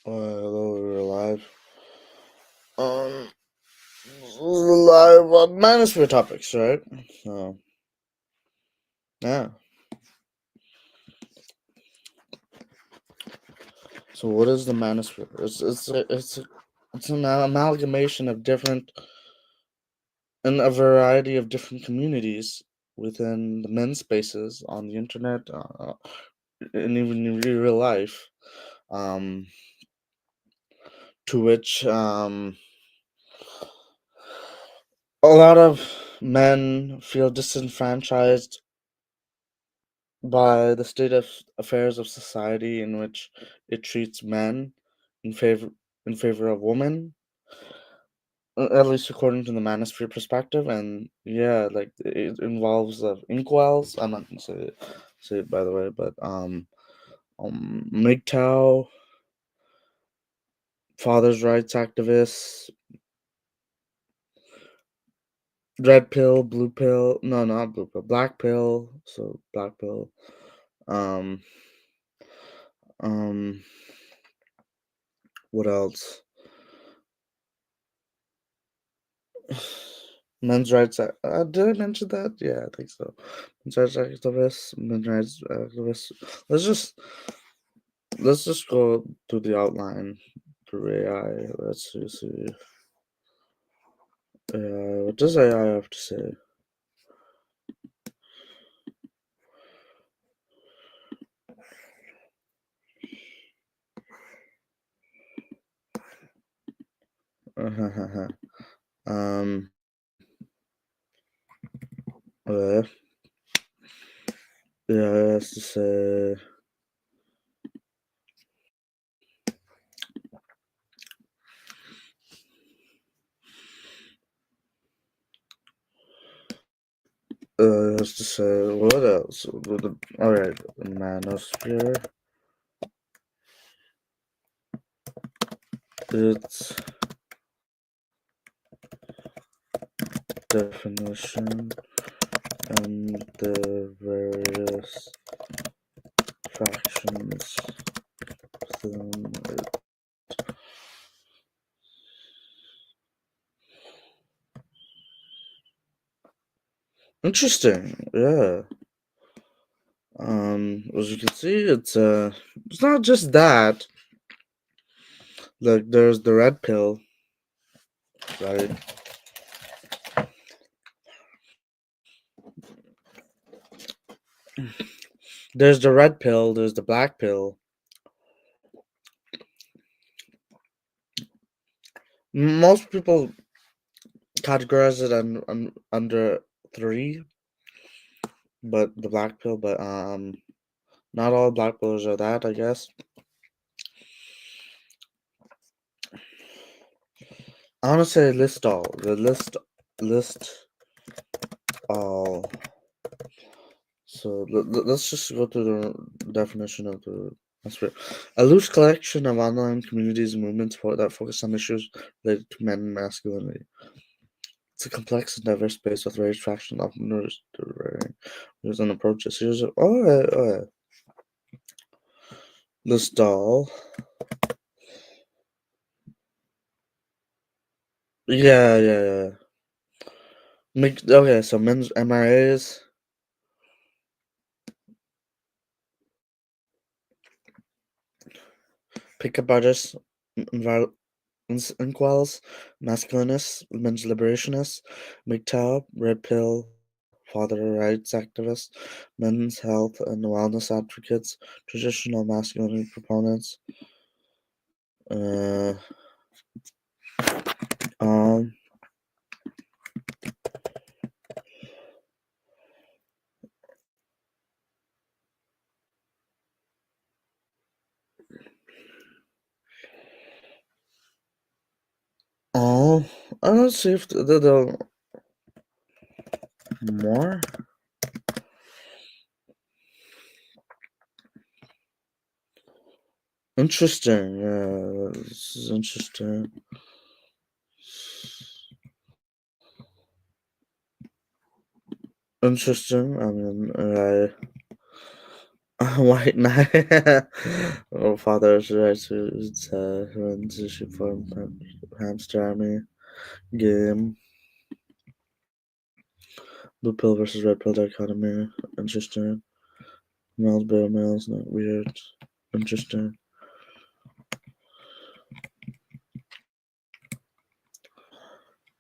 Hello, we're live. Um, Live on Manosphere topics, right? So, yeah. So, what is the Manosphere? It's an amalgamation of different and a variety of different communities within the men's spaces on the internet, and even in real life. Um, to which a lot of men feel disenfranchised by the state of affairs of society in which it treats men in favor in favor of women, at least according to the manosphere perspective. And yeah, like it involves of inkwells. I'm not gonna say it by the way, but MGTOW, fathers' rights activists, red pill, blue pill, no, not blue pill, black pill, so black pill, um um what else? Men's rights. Did I mention that? Yeah, I think so. Men's rights activists. Men's rights activists. Let's just go through the outline through AI. Let's see. AI. What does AI have to say? um. Uh, yeah, it has to say. It has to say what else? All right, the Manosphere. Its definition and the various fractions within it. Interesting, yeah. As you can see, it's not just that. Like there's the red pill, right? There's the red pill, there's the black pill. Most people categorize it under three, but the black pill, but not all black pills are that, I guess. I want to say list all. The list all. So let's just go through the definition of the Manosphere. A loose collection of online communities and movements that focus on issues related to men and masculinity. It's a complex and diverse space with various factions, often views and approaches. Here's a, oh, yeah. List all. Yeah. Okay, so men's MRAs, pickup artists, inkwells, masculinists, men's liberationists, MGTOW, red pill, father rights activists, men's health and wellness advocates, traditional masculinity proponents, uh, um, oh, I don't see if the more. Interesting, yeah, this is interesting. Interesting. I mean, White Knight. Oh, father's right to run to shoot for hamster army game. Blue pill versus red pill dichotomy. Interesting. Males, beta males, not weird. Interesting.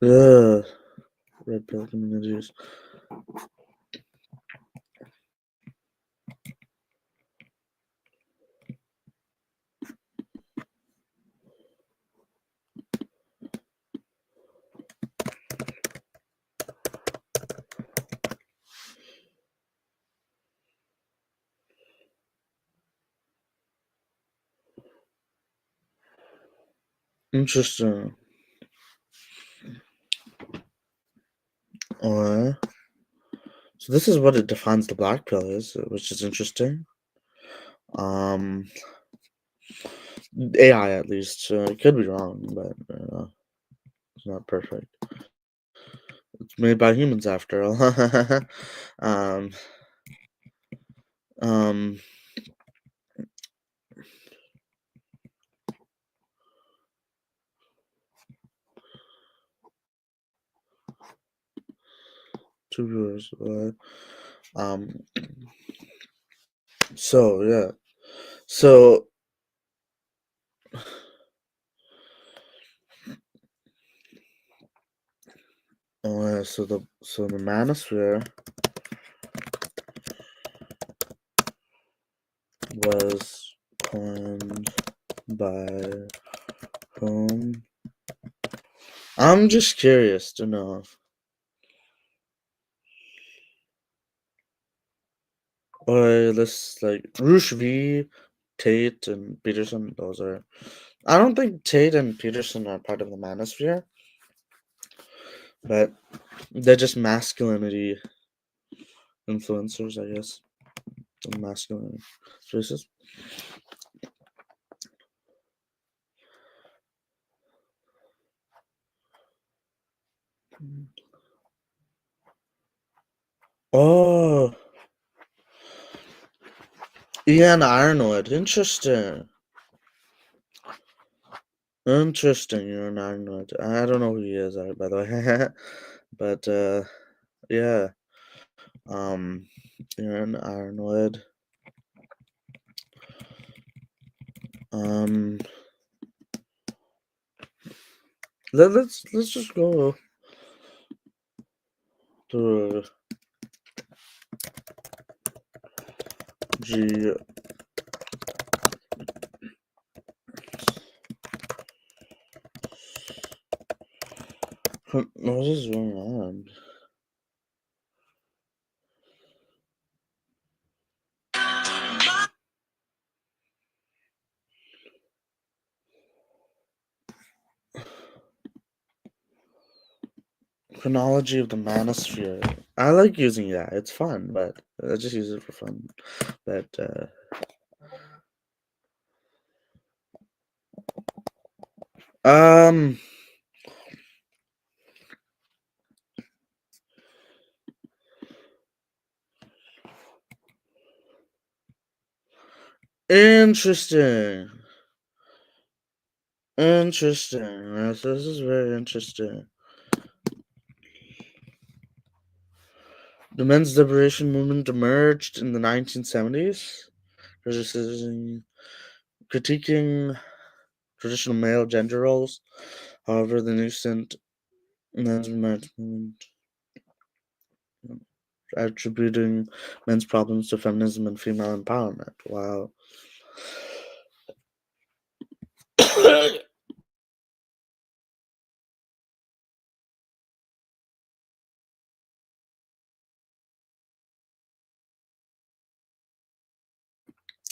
Ugh. Red pill communities. Interesting. Alright. So this is what it defines the black pill is, which is interesting. AI at least. It could be wrong, but it's not perfect. It's made by humans after all. um, um, two viewers. Um, so yeah. So so the Manosphere was coined by whom? I'm just curious to know. Or this like Roosh V, Tate, and Peterson. Those are. I don't think Tate and Peterson are part of the Manosphere, but they're just masculinity influencers, I guess. Masculine choices. Oh, Ian Arnold. Interesting. Interesting, Ian Arnold. I don't know who he is, by the way. But yeah. Um, Ian Arnold. Um, let's just go to G. What is going on? Chronology of the Manosphere. I like using that. It's fun, but I just use it for fun. But um, interesting. Interesting. This is very interesting. The men's liberation movement emerged in the 1970s, critiquing traditional male gender roles. However, the nascent men's movement attributing men's problems to feminism and female empowerment. Wow.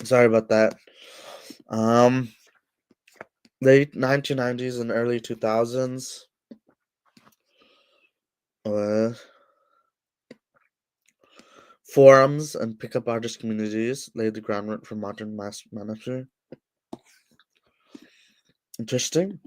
Sorry about that. Um, Late 1990s and early 2000s. Uh, Forums and pickup artist communities laid the groundwork for modern mass management. Interesting.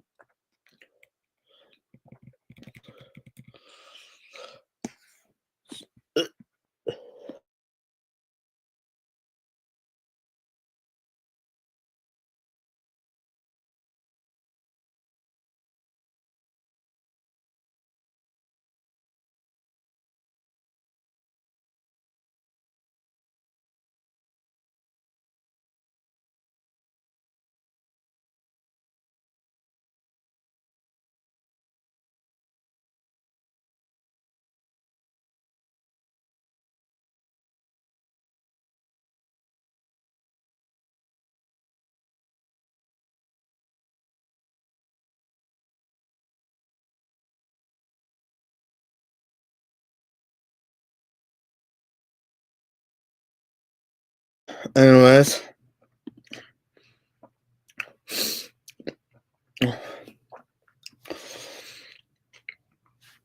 Anyways,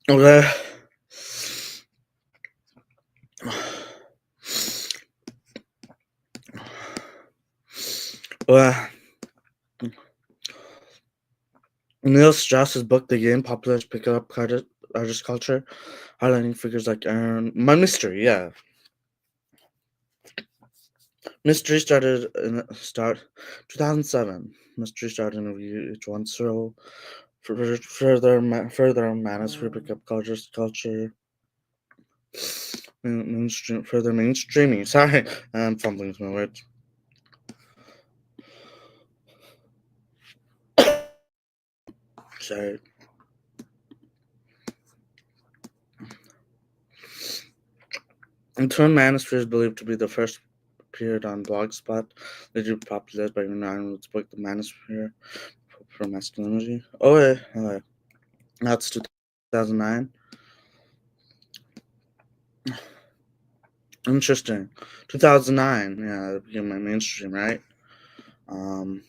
okay. Well, Neil Strauss's book, The Game, popular to pick up artist culture, highlighting figures like Aaron. My mystery, yeah. Mystery started in 2007. Mystery started in VH1 so further Manosphere pick up culture mainstreaming. Sorry, I'm fumbling with my words. Sorry. In turn, Manosphere is believed to be the first appeared on Blogspot, later popularized by Unanimous book, The Manosphere for Masculinity. Oh, yeah. That's 2009. Interesting. 2009. Yeah, it became my mainstream, right? Um.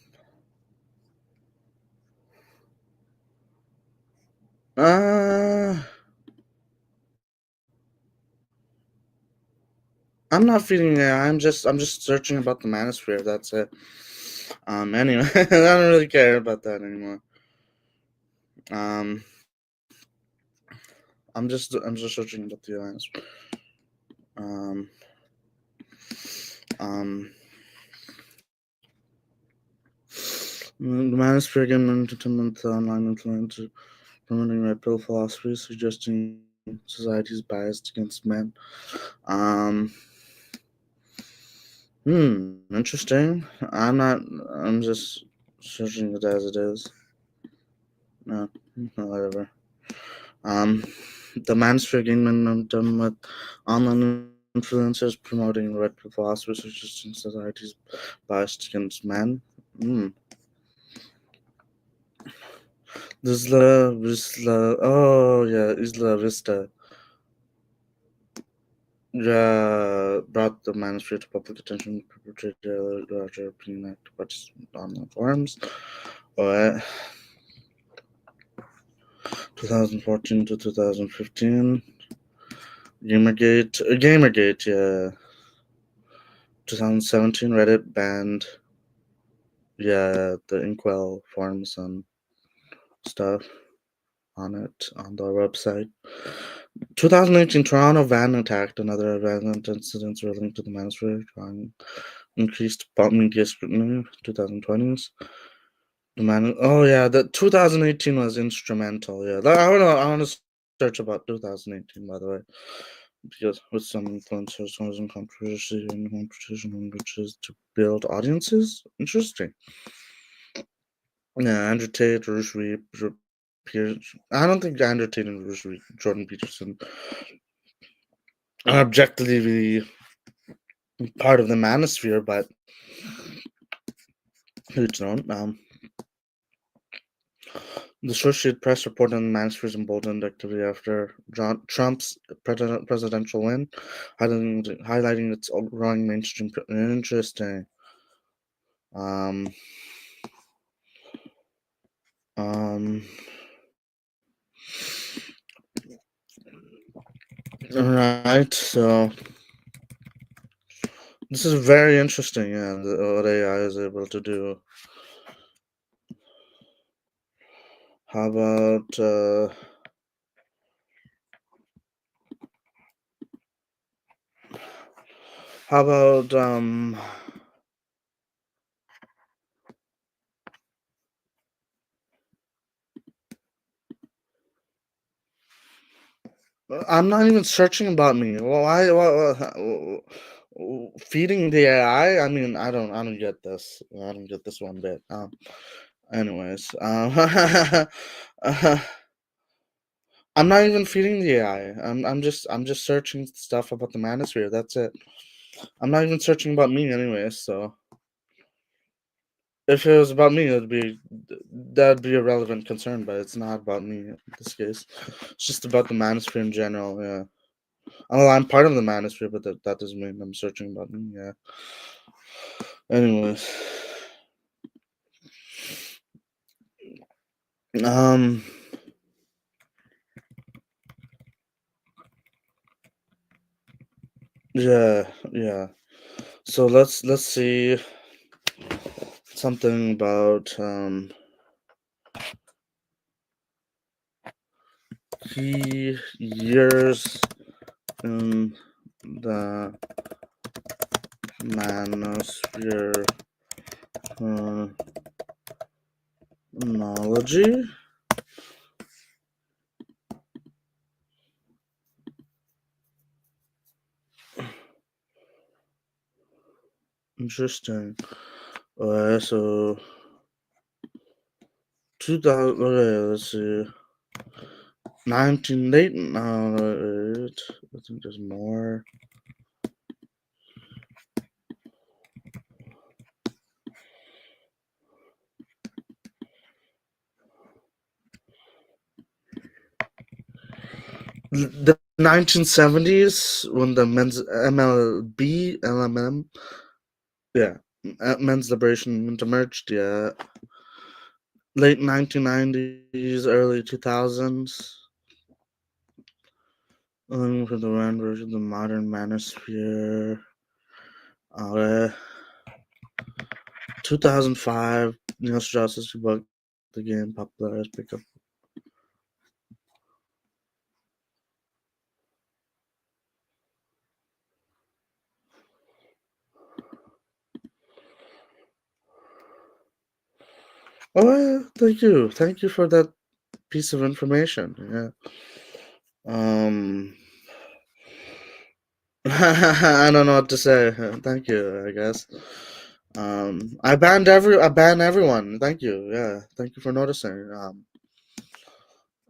Uh. I'm not feeding it. I'm just searching about the Manosphere. That's it. Anyway, I don't really care about that anymore. Um. I'm just searching about the Manosphere. Um. Um. The Manosphere again entertainment online influence promoting red pill philosophy, suggesting society's biased against men. Um. Interesting. I'm not. I'm just searching it as it is. No, whatever. Um, the Manosphere gained momentum with online influencers promoting red pill philosophy, suggesting society's biased against men. Hmm. Isla. Oh yeah, Isla Vista. Brought the Manosphere to public attention, perpetrated a larger European act of participant online forums. Alright. 2014 to 2015. Gamergate, yeah. 2017, Reddit banned, yeah, the Inkwell forums and stuff on it, on their website. 2018, Toronto van attacked. Another violent incidents were linked to the Manosphere, drawing increased media scrutiny. 2020s. Oh yeah, the 2018 was instrumental. Yeah, I want to search about 2018 by the way, because with some influencers causing controversy and competition, which is to build audiences. Interesting. Yeah, Andrew Tate, Rush Reed, Pierce. I don't think Andrew Tate and Rush Reed, Jordan Peterson are objectively part of the Manosphere, but who's known? The Associated Press reported on the Manosphere's emboldened activity after Trump's presidential win, highlighting its growing mainstream. Interesting. Um. Um. All right. So this is very interesting. Yeah, what AI is able to do. How about? How about? I'm not even searching about me. Well, feeding the AI? I mean, I don't get this. I don't get this one bit. Anyways, uh, I'm not even feeding the AI. I'm just searching stuff about the Manosphere. That's it. I'm not even searching about me, anyways. So if it was about me, that'd be a relevant concern. But it's not about me in this case. It's just about the Manosphere in general. Yeah. Oh, I'm part of the Manosphere, but that doesn't mean I'm searching about me. Yeah. Anyways, um, yeah, yeah. So let's see something about key years in the Manosphere chronology. Interesting. Okay, so 2000. Okay, let's see. 19 late. No, I think there's more. The 1970s when the men's MLB, LMM, yeah, men's liberation movement emerged. Yeah, late 1990s, early 2000s. For the round version, the modern Manosphere. Uh, 2005, Neil Strauss's book, the game popularized pickup. Oh, yeah, thank you for that piece of information. Yeah. I don't know what to say. Thank you, I guess. I banned everyone. Thank you. Yeah. Thank you for noticing.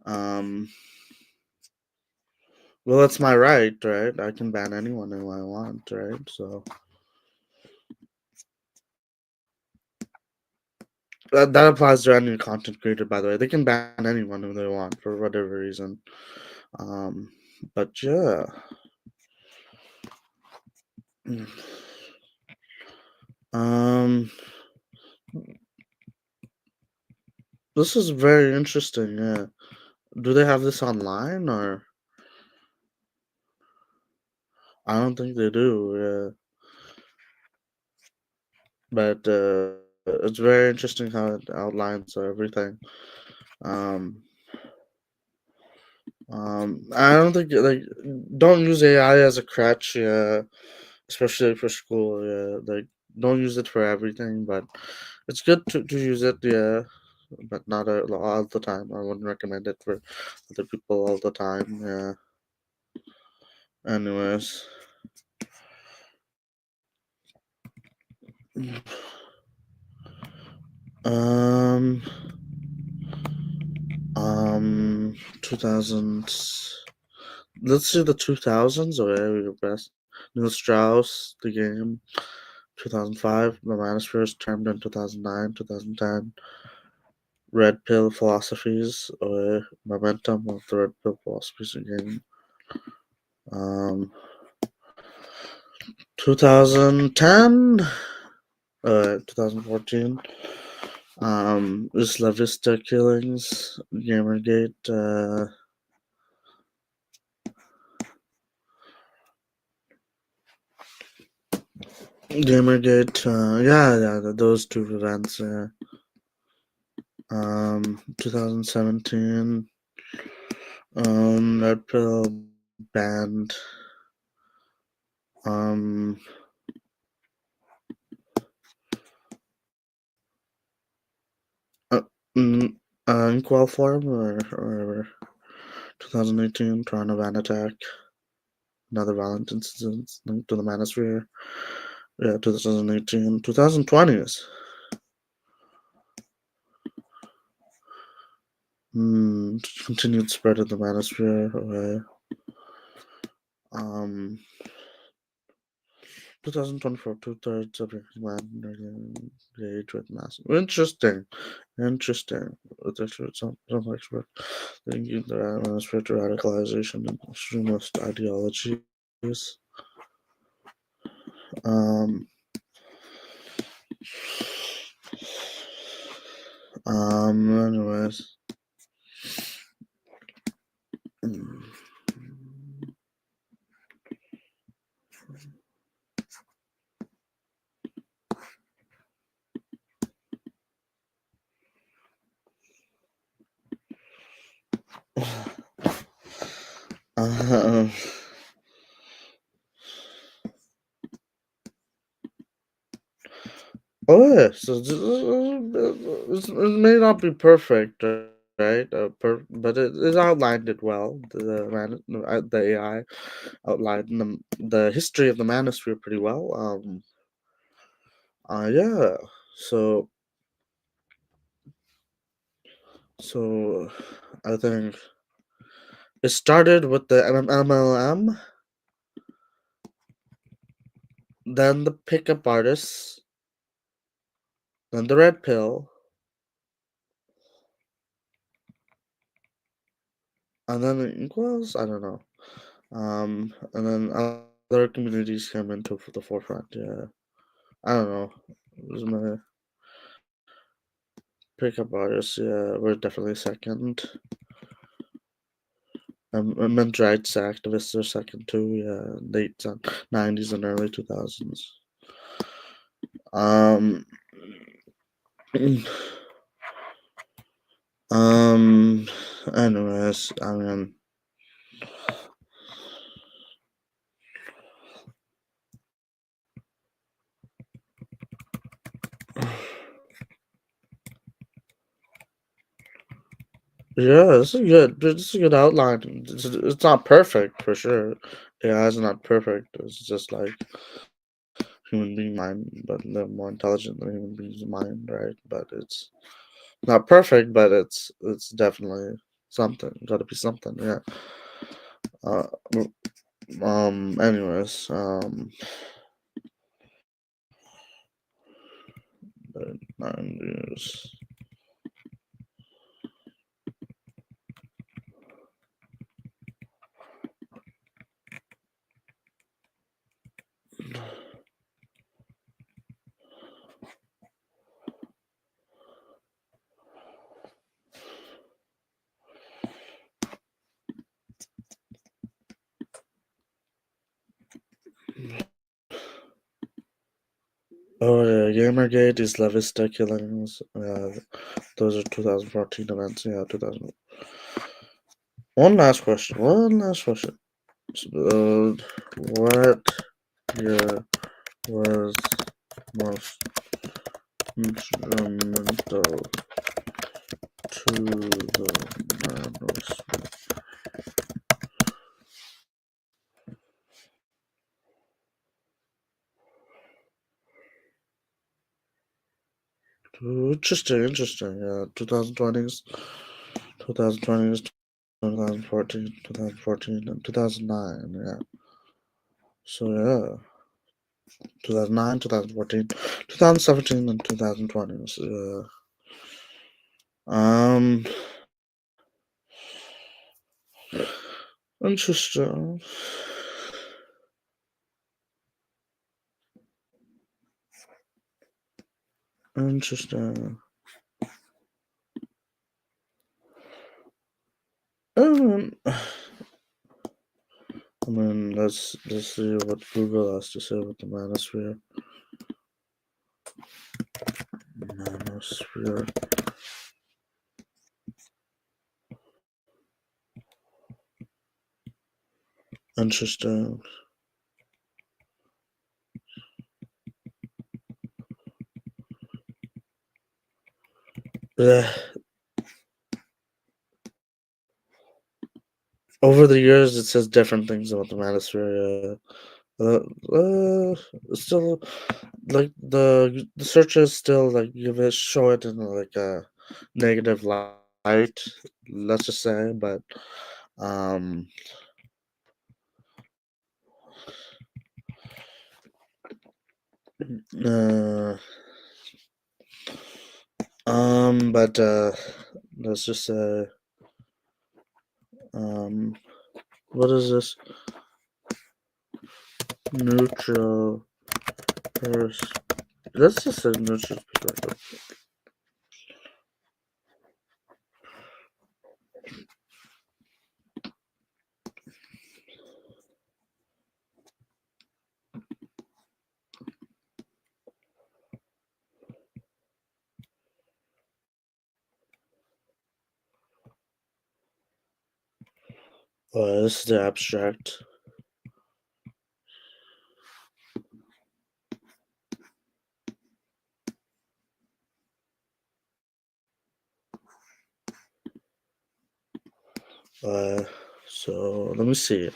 Um well, it's my right, right? I can ban anyone who I want, right? So that applies to any content creator, by the way. They can ban anyone who they want for whatever reason. Um but yeah. Um this is very interesting, yeah. Do they have this online or I don't think they do, yeah. But it's very interesting how it outlines everything. Um, I don't think like don't use AI as a crutch, yeah, especially for school. Yeah, like don't use it for everything, but it's good to use it, yeah, but not all the time. I wouldn't recommend it for other people all the time. Yeah. Anyways, um, 2000s. Let's see the 2000s. Okay, we best. Neil Strauss, the game, 2005. The Manosphere was termed in 2009, 2010. Red Pill Philosophies, or Momentum of the Red Pill Philosophies game. Um, 2010, 2014. Isla Vista Killings, Gamergate, yeah, those two events, yeah. 2017, Red Pill banned, um, uh, in qual form or 2018, Toronto van attack, another violent incident linked to the Manosphere. Yeah, 2018, 2020s. Continued spread of the Manosphere. Okay. Um, 2024, two-thirds of human engage with mass. Interesting. Interesting. With some expert thinking the atmosphere to radicalization and extremist ideologies. Um, Anyways. Um, oh yeah, so it may not be perfect, right? But it outlined it well. The AI outlined the history of the Manosphere pretty well. Yeah. So so I think it started with the MLM, then the pickup artists, then the red pill, and then the inkwells. I don't know. And then other communities came into the forefront. Yeah, I don't know. It was my pickup artists. Yeah, were definitely second. Men's rights activists are second too. Yeah, late '90s and early 2000s. Um. Anyways, I mean. Yeah, it's a good outline. It's not perfect for sure. AI is not perfect. It's just like human being mind, but they're more intelligent than human beings' mind, right? But it's not perfect, but it's definitely something. Got to be something, yeah. Uh, Anyways, the 90s. Oh yeah, Gamergate is La Vista killings. Those are 2014 events. Yeah, 2000. One last question. One last question. What year was most instrumental to the Manosphere? Interesting. Yeah, 2020s, 2020s, 2014, and 2009. Yeah. So yeah, 2009, 2014, 2017, and 2020. So, yeah. Interesting. Interesting. Um, I mean, let's see what Google has to say about the Manosphere. Manosphere. Interesting. Yeah. Over the years, it says different things about the Manosphere. Still, like the searches still like show it in like a negative light. Let's just say, but um, uh, but let's just say, um, what is this? Neutral perspective. That's just a neutral perspective. This is the abstract. So let me see.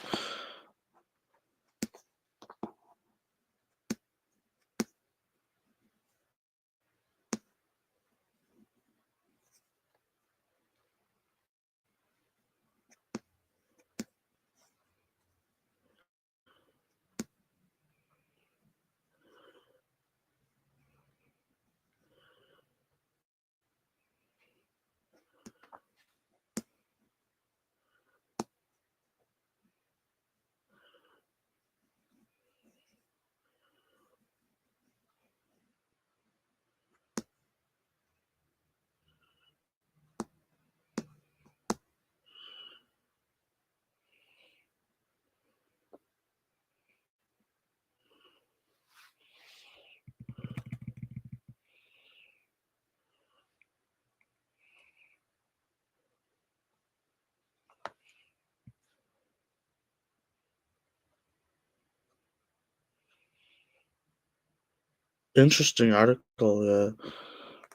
Interesting article. Yeah.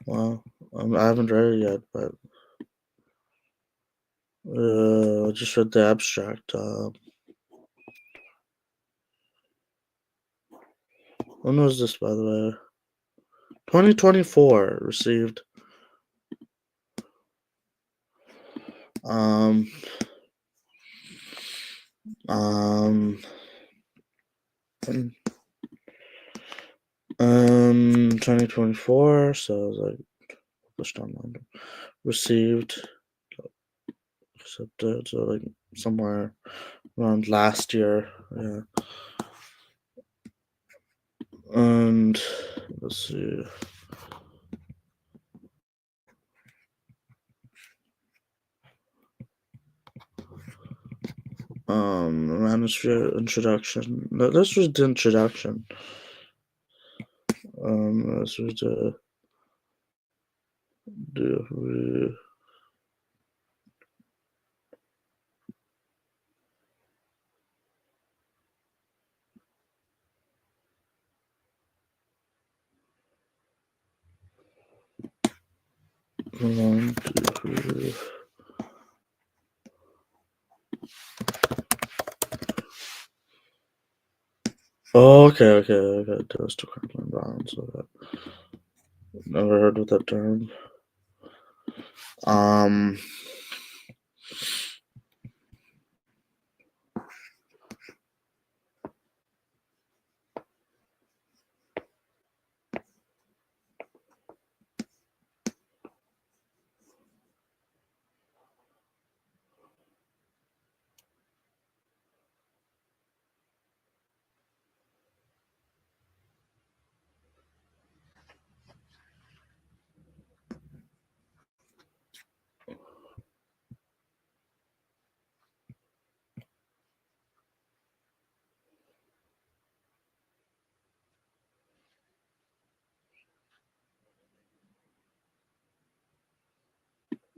Wow. I haven't read it yet, but I just read the abstract. When was this, by the way? 2024 received. Um. 2024. So it was like published online, received, accepted. So like somewhere around last year. Yeah. And let's see. Manosphere introduction. No, this was the introduction. This was the one, two, three. Oh, okay. Toast to crackling brown. So never heard of that term.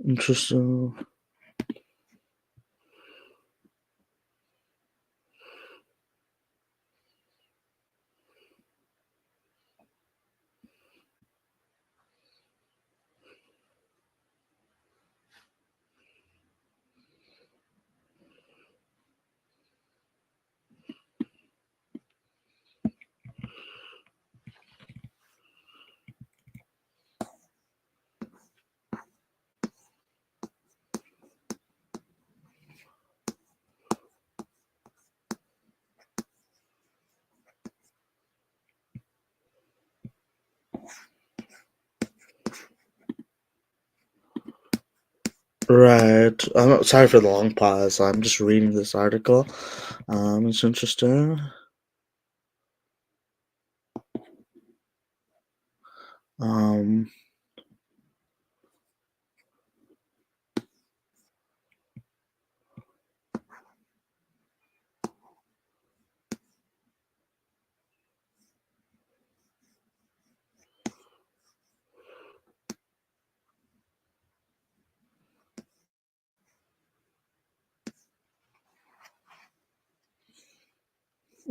Interesting. Right. I'm sorry for the long pause. I'm just reading this article. It's interesting. Um,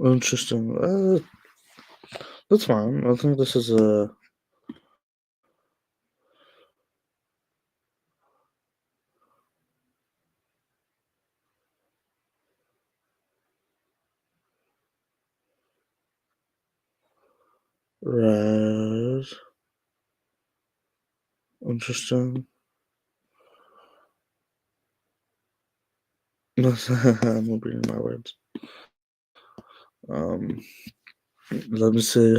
Interesting. That's fine. I think this is a. Right. Interesting. I'm reading my words. Um, Let me see.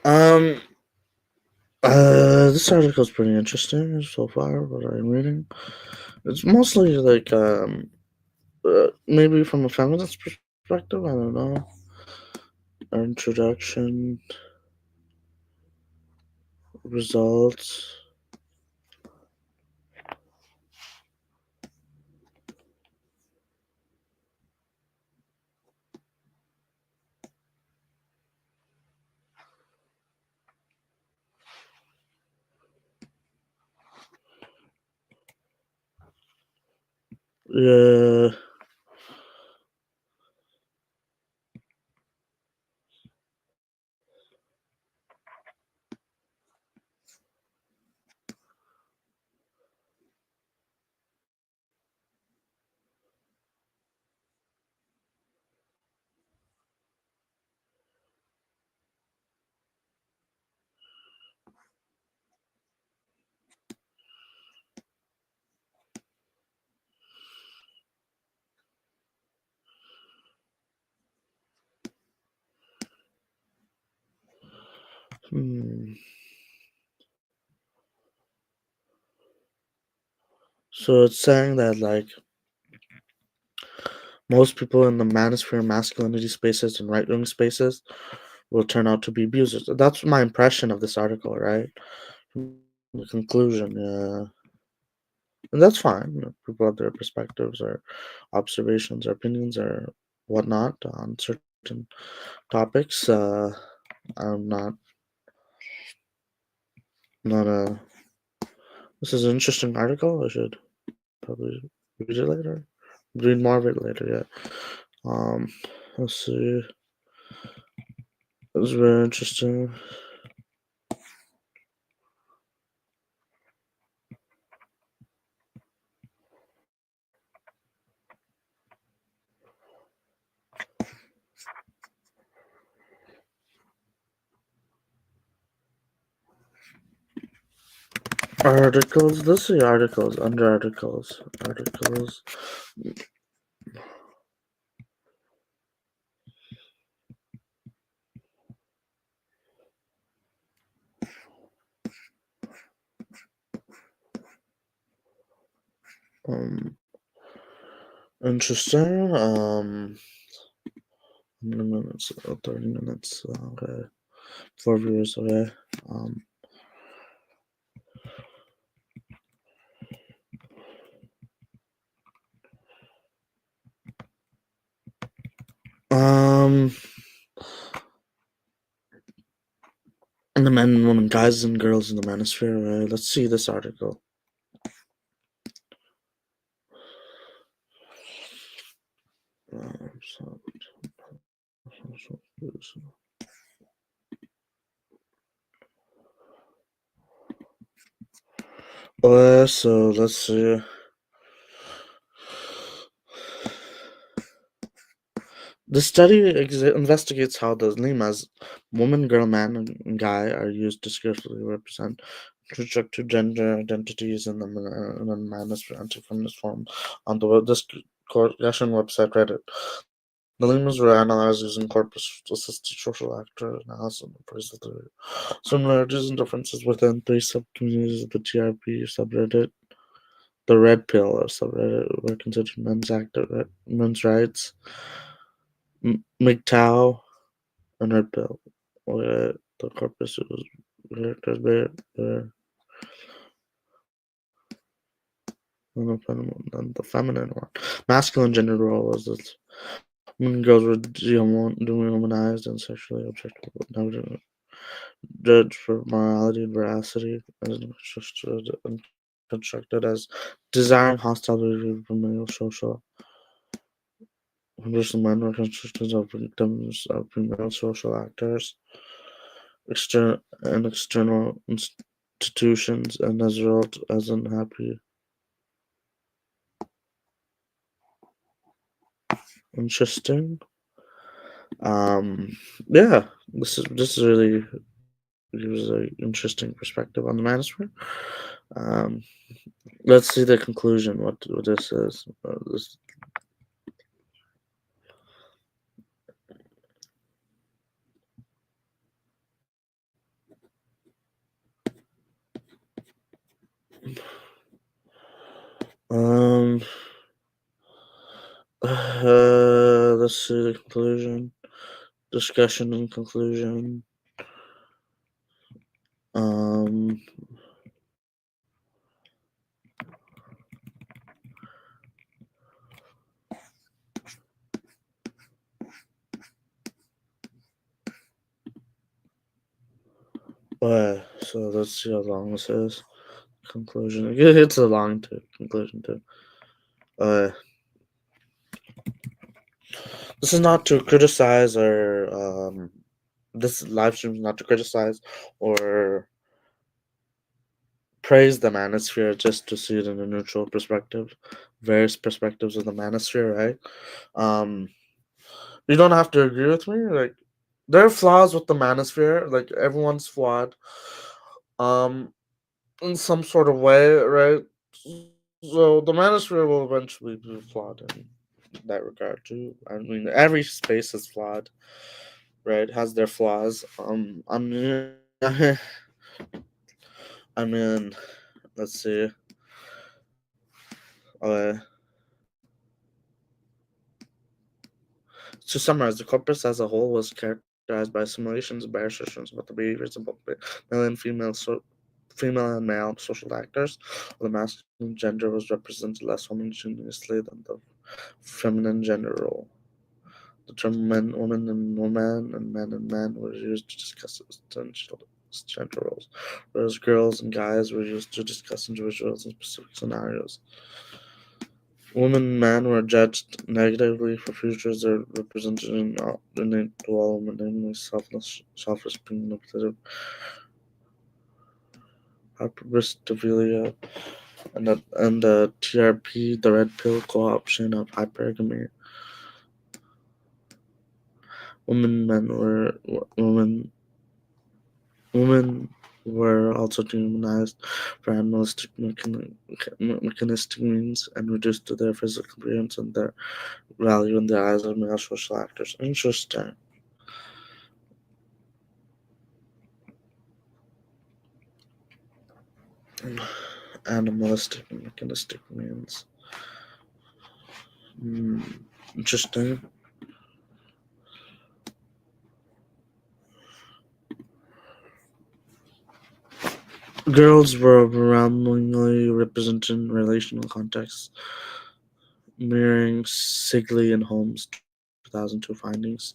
Um, this article is pretty interesting so far. What I'm reading, it's mostly like maybe from a feminist perspective. I don't know. Introduction, results. Yeah. Hmm. So it's saying that like most people in the manosphere masculinity spaces and right wing spaces will turn out to be abusers. That's my impression of this article, right? The conclusion, yeah. And that's fine. People have their perspectives or observations or opinions or whatnot on certain topics. I'm not a. This is an interesting article. I should probably read it later. Read more of it later. Yeah. Let's see. It was very interesting. Articles. Let's see articles. Under articles. Articles. Um. Interesting. 100 minutes. 30 minutes. Okay. 4 viewers. Okay. Um. Um. And the men and women, guys and girls in the manosphere. Let's see this article. So, so let's see. The study investigates how the lemas woman, girl, man, and guy are used to skillfully represent constructed gender identities in the manosphere anti-feminist form on the discussion website Reddit. The lemurs were analyzed using corpus-assisted social actor analysis and appraisal theory. Similarities and differences within three subcommunities of the TRP subreddit. The red pill or something were considered men's rights. MGTOW and red pill. The corpus was and the feminine one. Masculine gender role was that when girls were dehumanized and sexually objectified, never judged for morality and veracity, and constructed as desiring hostility from male social. Conversely, men were constructed of victims of female social actors, external institutions, and as a result, as unhappy. Interesting. Um, yeah, this is really gives an interesting perspective on the Manosphere. Um, let's see the conclusion. What this is. This, um, let's see the conclusion. Discussion and conclusion. Um, so let's see how long this is. Conclusion. It's a long conclusion too. Uh, this is not to criticize or this live stream is not to criticize or praise the manosphere, just to see it in a neutral perspective, various perspectives of the manosphere, right? Um, you don't have to agree with me. Like, there are flaws with the manosphere. Like, everyone's flawed, in some sort of way, right? So the manosphere will eventually be flawed in that regard too. I mean, every space is flawed, right? Has their flaws. I mean, I mean, let's see. Uh, To summarize, the corpus as a whole was characterized by simulations and by assertions about the behaviors of both male and female and male social actors. The masculine gender was represented less homogeneously than the feminine gender role. The term men, woman, and woman, and man were used to discuss essential gender roles, whereas girls and guys were used to discuss individuals in specific scenarios. Women and men were judged negatively for features that represented innate to all women, namely selfless, self-respect, manipulative, hyperstophilia, and TRP, the red pill co-option of hypergamy. Women women were also demonized for animalistic mechanistic means and reduced to their physical appearance and their value in the eyes of male social actors. Interesting. Animalistic and mechanistic means. Hmm, interesting. Girls were overwhelmingly represented in relational contexts, mirroring Sigley and Holmes' 2002 findings.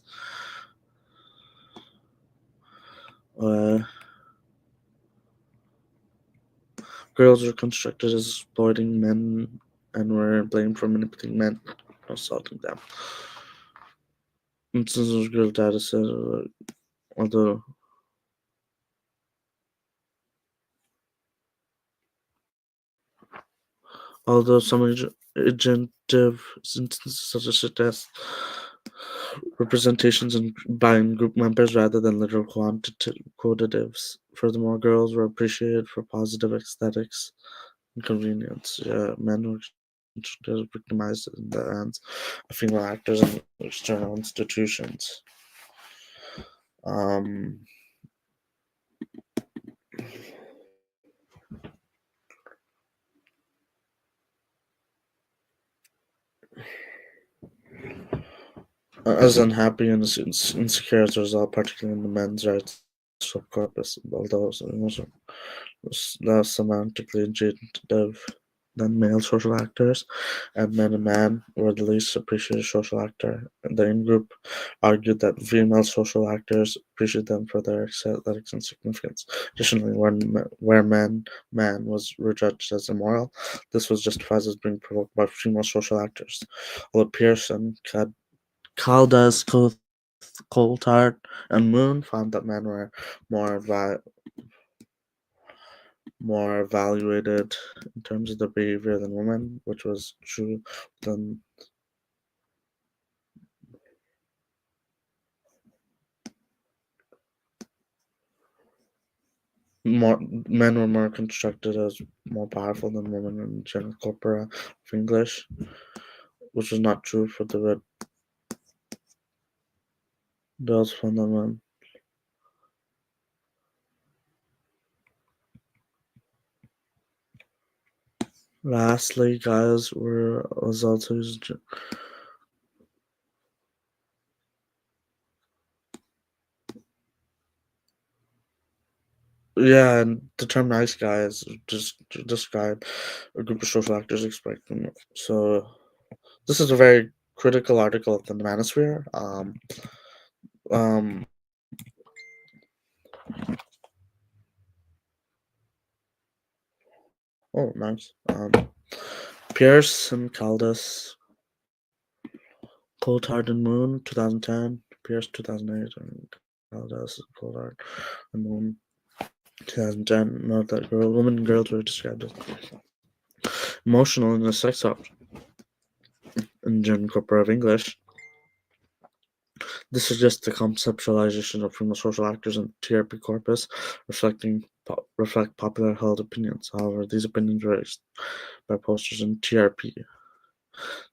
Uh, Girls were constructed as exploiting men and were blamed for manipulating men, assaulting them. Instances of girl data set, although some agentive instances such as representations by group members rather than literal quantitatives. Furthermore, girls were appreciated for positive aesthetics and convenience. Yeah, men were victimized in the hands of female actors and external institutions. Um, as unhappy and insecure as a result, particularly in the men's rights subcorpus, although less semantically intuitive than male social actors, and men and man were the least appreciated social actor. The in-group argued that female social actors appreciated them for their athletics and significance. Additionally, where man was judged as immoral, this was justified as being provoked by female social actors. Although Pearson, Caldas, Coulthard, and Moon found that men were more more evaluated in terms of their behavior than women, which was true. Then more men were more constructed as more powerful than women in general corpora of English, which was not true for the red bells fundament. Lastly, guys was also used. Yeah, and the term "nice guy" is just to describe a group of social actors expecting. So this is a very critical article of the Manosphere. Um, oh, nice. Pierce and Caldas, Coulthard and Moon, 2010. Pierce, 2008, and Caldas, Coulthard and Moon, 2010. Note that women and girls were described as emotional in the sex object in German corpora of English. This suggests the conceptualization of female social actors in TRP corpus reflect popular held opinions. However, these opinions were raised by posters in TRP.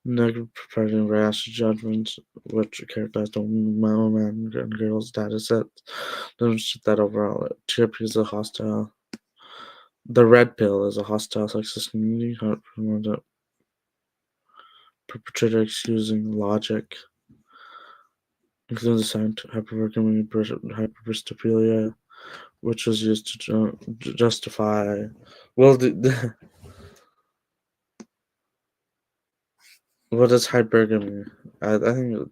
Negative preparing rash judgments, which characterize the man and girls data set, demonstrate that overall TRP is a hostile. The red pill is a hostile sexist community. The perpetrators using logic, including the scientific hyperbristophilia, which was used to justify. Well, what is hypergamy? I think.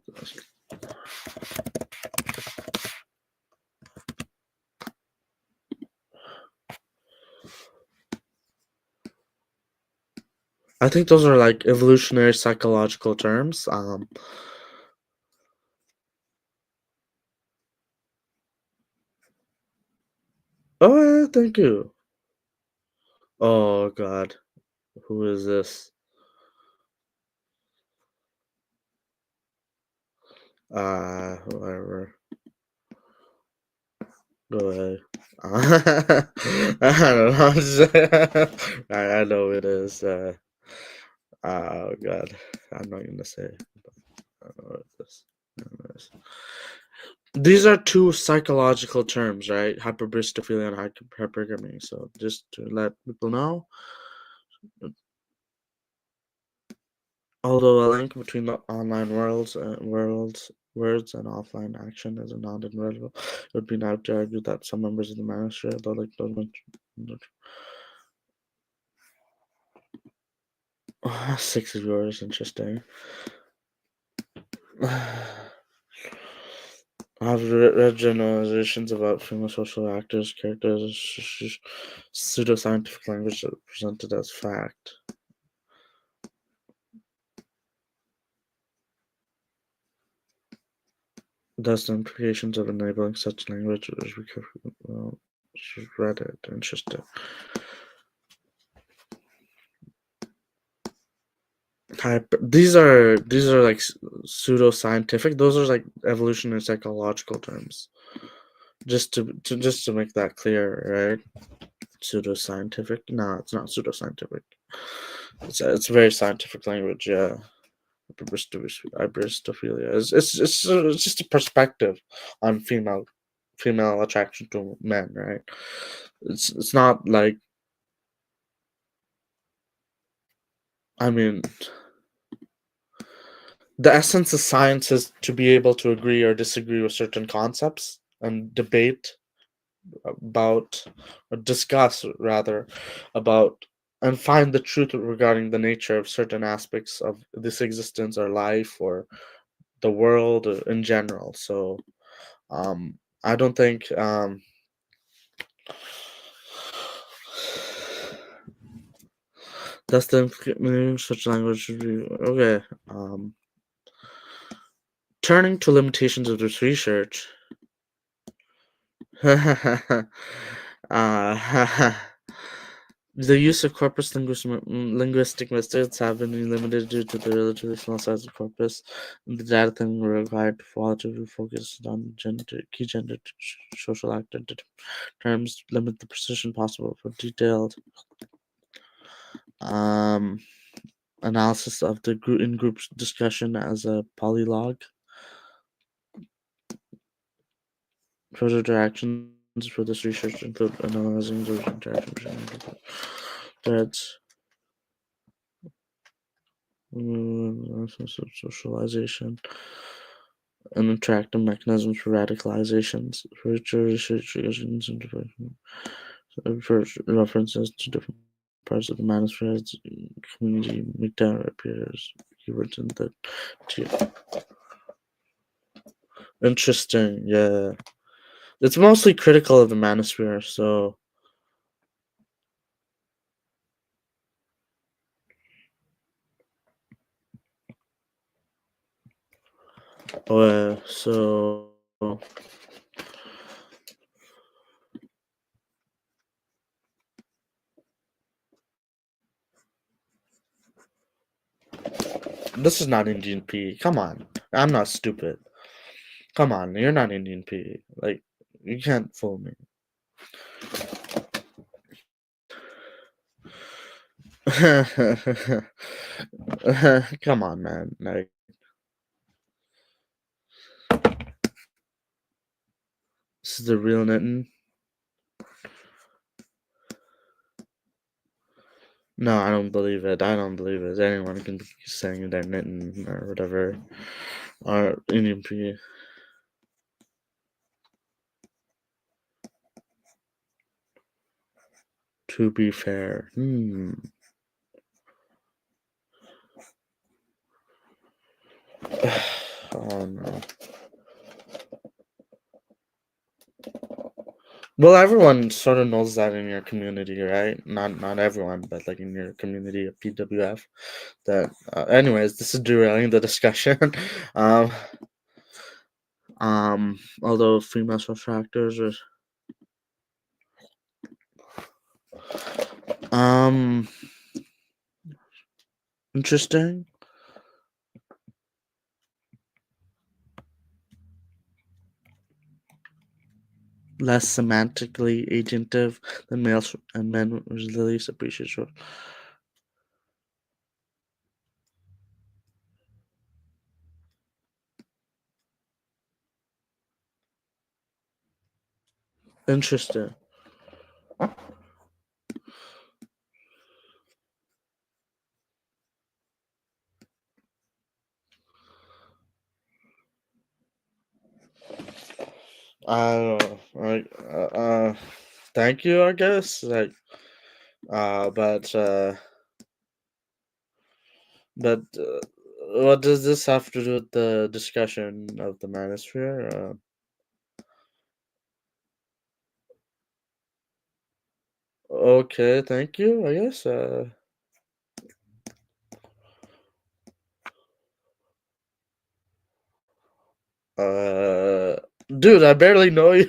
I think those are like evolutionary psychological terms. Oh, yeah, thank you. Oh God, who is this? Whatever. Go ahead. I don't know. I know it is. Oh God, I'm not gonna say. I don't know what it is. Anyways. These are two psychological terms, right? Hyperbristophilia and hypergamy. So just to let people know, although a link between the online words and offline action is not inevitable, it would be now to argue that some members of the Manosphere, though like those 6 viewers, interesting. I've read generalizations about female social actors' characters as pseudoscientific language that presented as fact. Thus, the implications of enabling such language is she's read it. Interesting. These are like pseudoscientific. Those are like evolutionary psychological terms. Just to make that clear, right? Pseudoscientific? No, it's not pseudoscientific. It's very scientific language. Yeah, hybristophilia. It's just a perspective on female attraction to men, right? It's not like, I mean, the essence of science is to be able to agree or disagree with certain concepts and debate about, or discuss rather, about, and find the truth regarding the nature of certain aspects of this existence or life or the world in general. So I don't think that's the meaning such language should be okay. Turning to limitations of this research. uh, the use of corpus linguistic methods have been limited due to the relatively small size of corpus and the data thing required to qualitatively focus on key gender social actor terms limit the precision possible for detailed um, analysis of the in-group discussion as a polylog. Further directions for this research include analyzing the interaction between threads, socialization, and interactive mechanisms for radicalizations. Further research references to different parts of the Manosphere community meta appears keywords in the interesting, yeah. It's mostly critical of the Manosphere, so so this is not Indian P. Come on. I'm not stupid. Come on, you're not Indian P. Like, you can't fool me. Come on, man. Like, this is the real Nitin. No, I don't believe it. I don't believe it. Anyone can be saying they're Nitin or whatever. Or Indian P. To be fair. Oh no. Well, everyone sort of knows that in your community, right? Not everyone, but like in your community of PWF. That, anyways, this is derailing the discussion. um, although female attractors are, um, interesting. Less semantically agentive than males and men really appreciate short. Interesting. I don't know. Like, thank you, I guess. Like, but But what does this have to do with the discussion of the Manosphere? Okay, thank you. I guess. Uh, dude, I barely know you.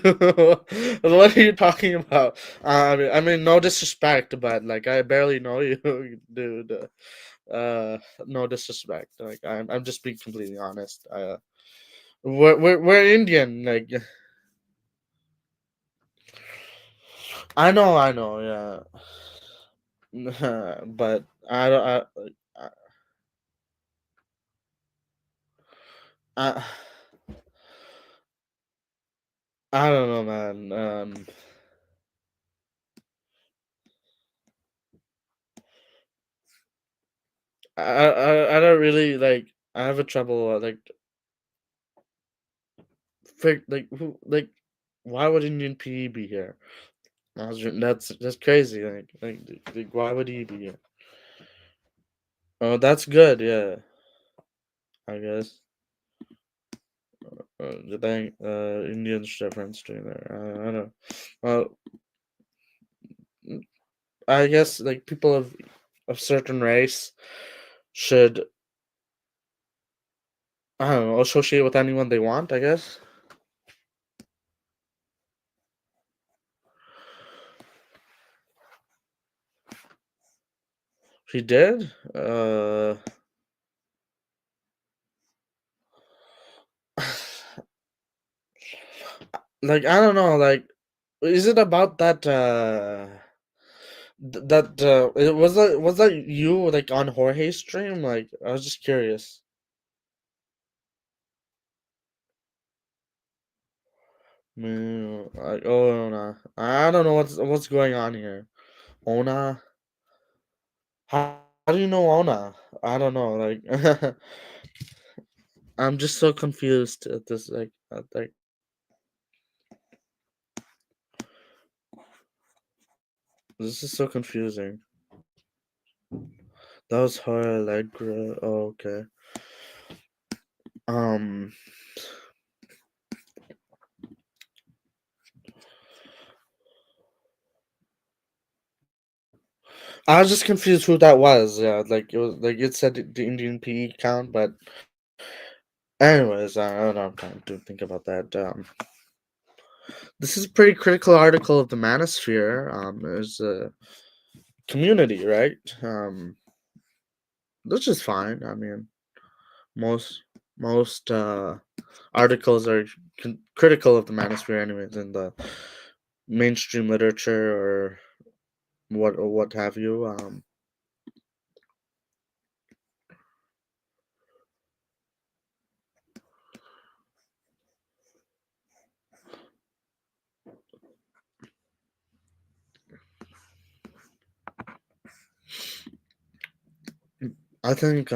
What are you talking about? I mean, no disrespect, but like, I barely know you, dude. No disrespect. Like, I'm just being completely honest. We're Indian. Like, I know, yeah. But I don't. I, I don't know, man. I don't really like. I have a trouble like why would Indian PE be here? That's crazy. Like why would he be here? Oh, that's good. Yeah, I guess. The thing, Indians difference doing there. I don't know. Well, mm, I guess like people of certain race should I don't know associate with anyone they want. I guess he did. Like I don't know. Like is it about that? Was that you like on Jorge's stream? Like I was just curious. Like oh no, I don't know what's going on here. Ona, how do you know Ona? I don't know. Like I'm just so confused at this. Like this is so confusing. That was her Allegra. Oh, okay. Um, I was just confused who that was. Yeah, like it was like it said the Indian PE count, but anyways, I don't have time to think about that. This is a pretty critical article of the Manosphere. There's a community, right? Which is fine. I mean, most most articles are critical of the Manosphere, anyways, in the mainstream literature or what have you. I think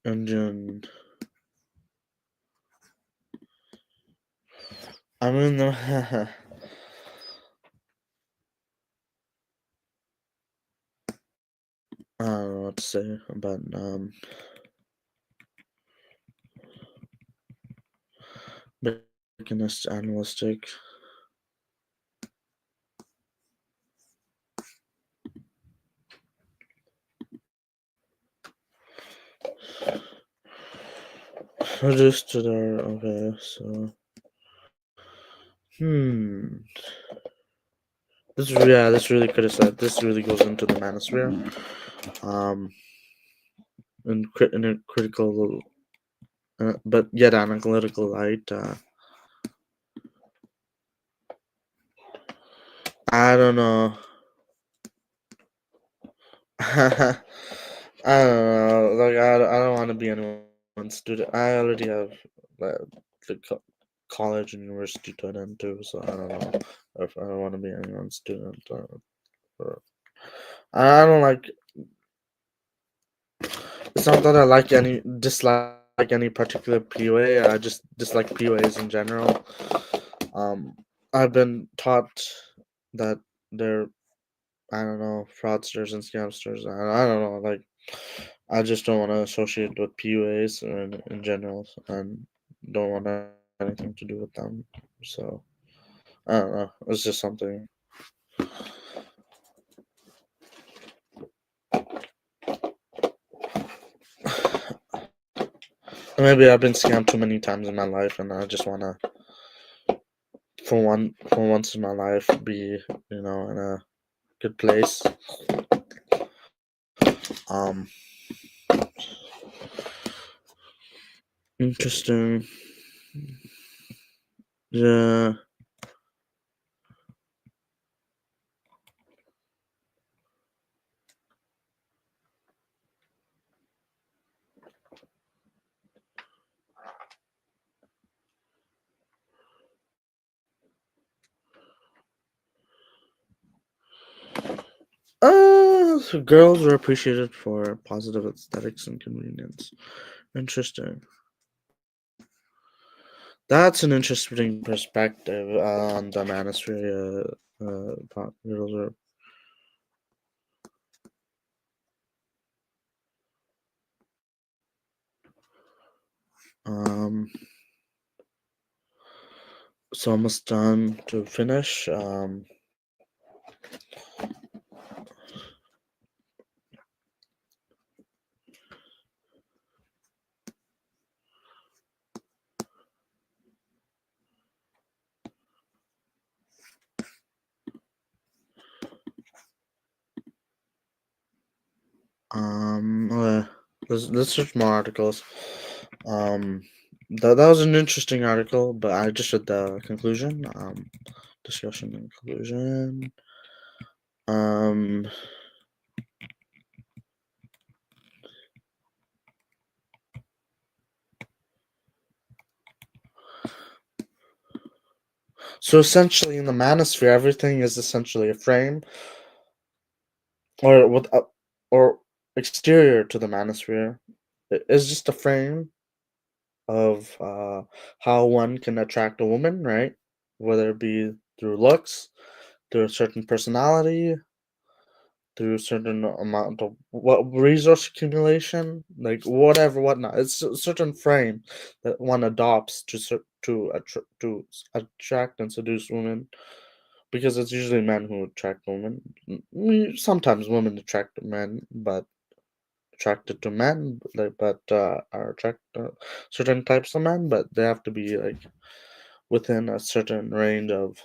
Indian. I mean, I don't know what to say about beginner's animalistic. Reduced to their okay, so hmm. This really could have said this really goes into the manosphere. Um, in a critical, but yet analytical light. I don't know. I don't know. Like I don't want to be anyone's student. I already have uh, the college and university to attend to, so I don't know if I don't want to be anyone's student. Or, I don't like. It's not that I like any dislike any particular PUA. I just dislike PUAs in general. Um, I've been taught that they're I don't know fraudsters and scamsters. I don't know. Like I just don't want to associate with PUAs in general, and don't want anything to do with them. So I don't know. It's just something. Maybe I've been scammed too many times in my life, and I just want to, for once in my life, be in a good place. Um, Interesting. Yeah. girls were appreciated for positive aesthetics and convenience. Interesting. That's an interesting perspective on the Manosphere. Girls are. Um, it's almost done to finish. Let's search more articles. Um, that was an interesting article, but I just read the conclusion. Discussion and conclusion. Um, so essentially, in the Manosphere, everything is essentially a frame, or or exterior to the Manosphere. It's just a frame of how one can attract a woman, right? Whether it be through looks, through a certain personality, through a certain amount of what resource accumulation, like whatever, whatnot. It's a certain frame that one adopts to attract and seduce women, because it's usually men who attract women. Sometimes women attract men, but attracted to men, like but are attracted to certain types of men, but they have to be like within a certain range of,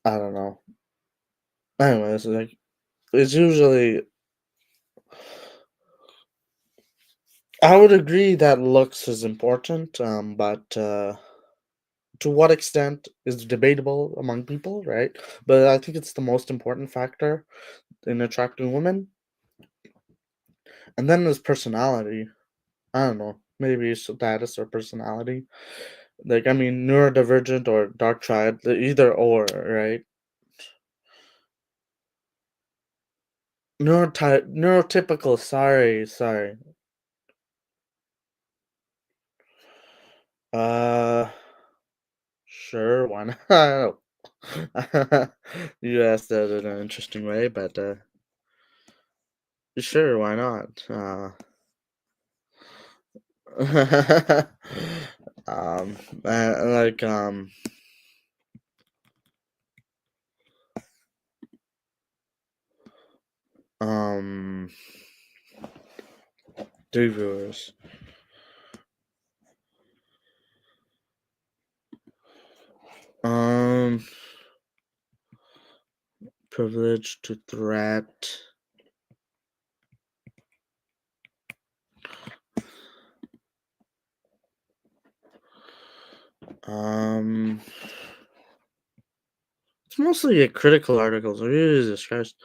I don't know. Anyways, like it's usually, I would agree that looks is important, but to what extent is debatable among people, right? But I think it's the most important factor in attracting women. And then there's personality. I don't know, maybe status or personality. Like, I mean, neurodivergent or dark triad, either or, right? Neurotypical. Sorry. Uh, sure, why not? You asked that in an interesting way, but sure, why not? um, like um, three viewers. Um, privilege to threat. Um, it's mostly critical articles. Jesus Christ!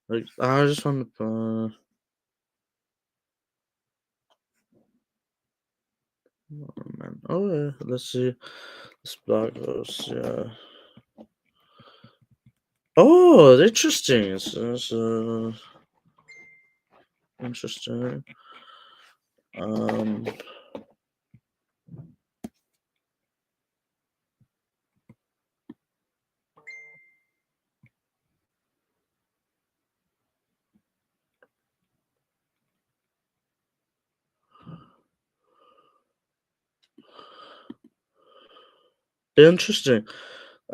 Like, I just want to. Oh man. Oh yeah. Let's see. This blog post. Yeah. Oh, interesting. It's interesting. Um, interesting.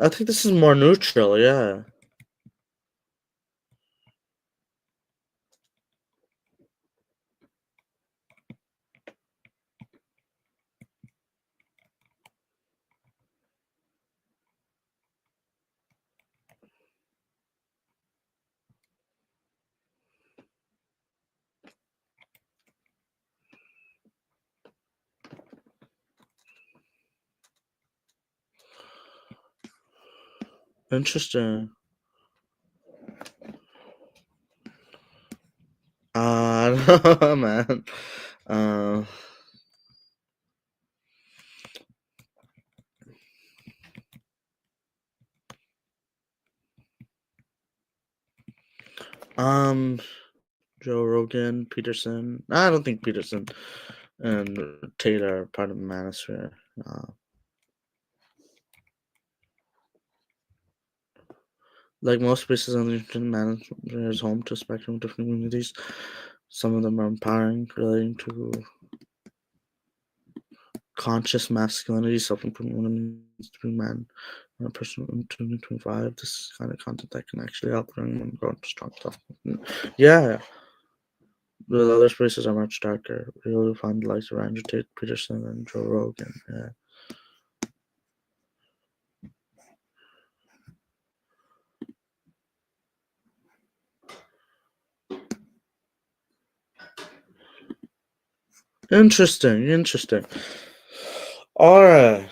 I think this is more neutral. Yeah. Interesting. I don't know, man. Uh, Um, Joe Rogan, Peterson. I don't think Peterson and Taylor are part of the Manosphere. Uh, like most spaces on the internet, Manosphere is home to a spectrum of different communities. Some of them are empowering, relating to conscious masculinity, self-improvement, what it means to be a man, and a person in 2025. This is kind of content that can actually help anyone grow into strong self. Yeah, the other spaces are much darker. You'll find the likes of Andrew Tate, Peterson, and Joe Rogan. Yeah. Interesting, interesting. All right.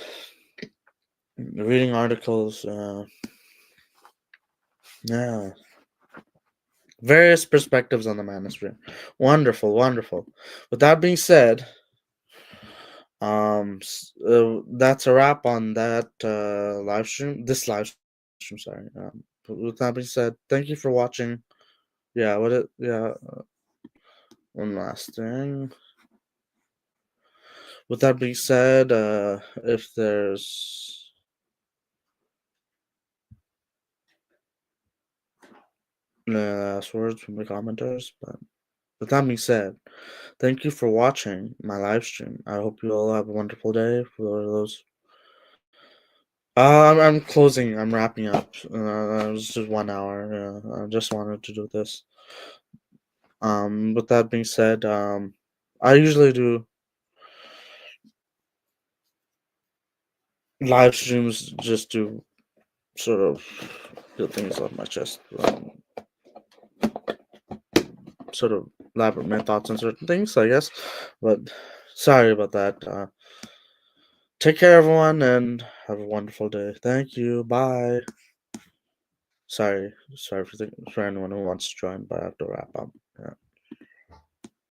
Reading articles. Yeah. Various perspectives on the manosphere. Wonderful, wonderful. With that being said, that's a wrap on that live stream. This live stream, sorry. But with that being said, thank you for watching. Yeah, one last thing. With that being said, if there's last words from the commenters, but with that being said, thank you for watching my live stream. I hope you all have a wonderful day. For those, I'm closing. I'm wrapping up. It was just 1 hour. I just wanted to do this. With that being said, I usually do live streams just to sort of get things off my chest. Sort of elaborate my thoughts on certain things, I guess. But sorry about that. Take care, everyone, and have a wonderful day. Thank you. Bye. Sorry for anyone who wants to join, but I have to wrap up. Yeah.